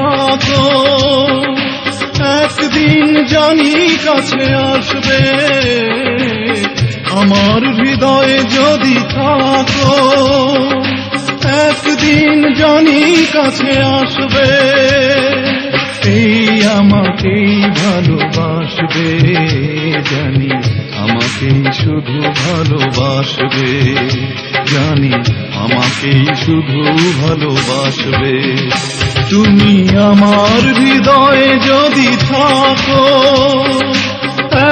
থাকো, একদিন জানি কাছে আসবে। আমার হৃদয়ে যদি থাকো, একদিন জানি কাছে আসবে। এই আমাকেই ভালোবাসবে, জানি আমাকেই শুধু ভালোবাসবে, জানি আমাকেই শুধু ভালোবাসবে। তুমি আমার হৃদয়ে যদি থাকো,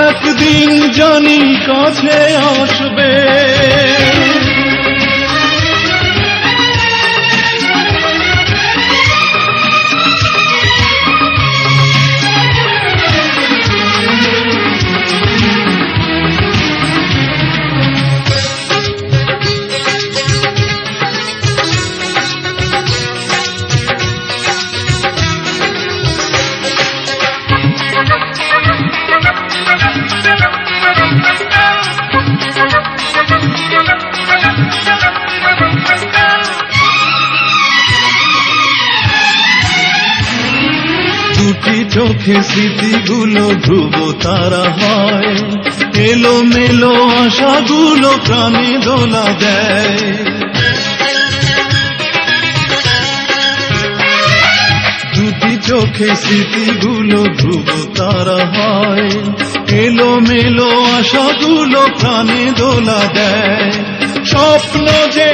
একদিন জানি কাছে আসবে। দুটি চোখে স্মৃতিগুলো ধ্রুব তারা হয়, এলো মেলো আশাগুলো প্রাণে দোলা দেয়। দুটি চোখে স্মৃতিগুলো ধ্রুব তারা হয়, এলো মেলো আশাগুলো প্রাণে দোলা দেয়। স্বপ্ন যে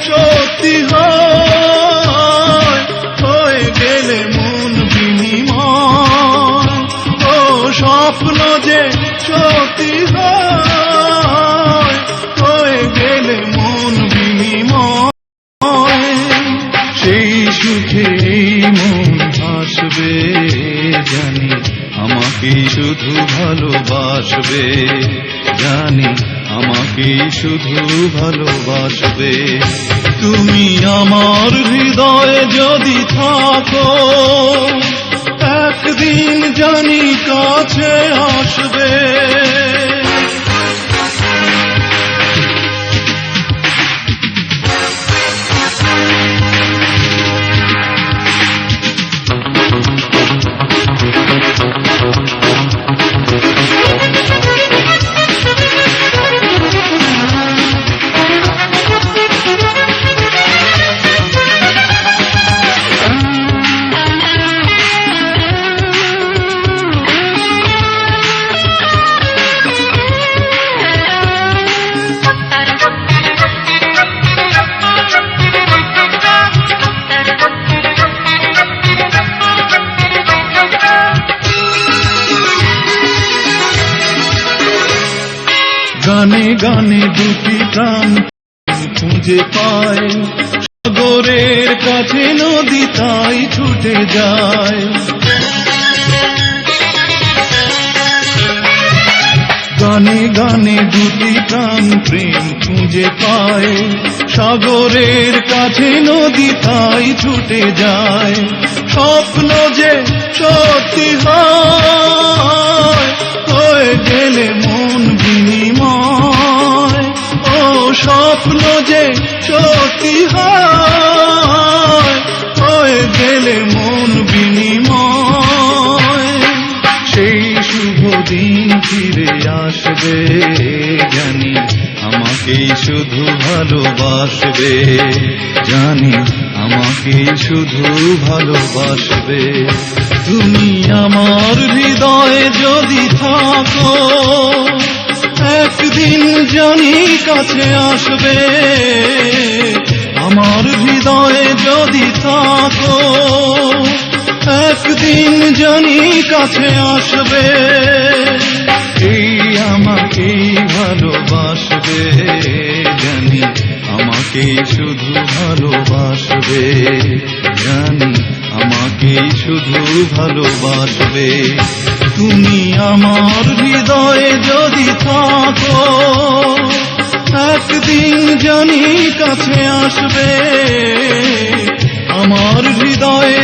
সত্যি হয়, হয়ে গেলে মন বিনিময়। ও স্বপ্ন যে সত্যি হয়, হয়ে গেলে মন বিনিময়। সেই সুখে মন হাসবে, জানি আমাকেই শুধু ভালোবাসবে, জানি আমাকেই শুধু ভালোবাসবে। তুমি আমার হৃদয়ে যদি থাকো, একদিন জানি কাছে আসবে। গানে গানে দুটি প্রাণ খুঁজে পায়, সাগরের কাছে নদী তাই ছুটে যায়। গানে গানে দুটি প্রাণ প্রেম খুঁজে পায়, সাগরের কাছে নদী তাই ছুটে যায়। স্বপ্ন যে সত্যি হয়, হয়ে গেলে মন বিনিময়। ও স্বপ্ন যে সত্যি হয়, হয়ে গেলে মন বিনিময়। সেই শুভ দিন ফিরে আসবে, জানি আমাকেই শুধু ভালোবাসবে, জানি আমাকেই শুধু ভালোবাসবে। তুমি আমার হৃদয়ে যদি থাকো, একদিন জানি কাছে আসবে। আমার হৃদয়ে যদি থাকো, একদিন জানি কাছে আসবে। এই আমাকেই ভালোবাসবে, জানি আমাকেই শুধু ভালোবাসবে, জানি আমাকেই শুধু ভালোবাসবে। তুমি আমার হৃদয়ে যদি থাকো, একদিন জানি কাছে আসবে। আমার হৃদয়ে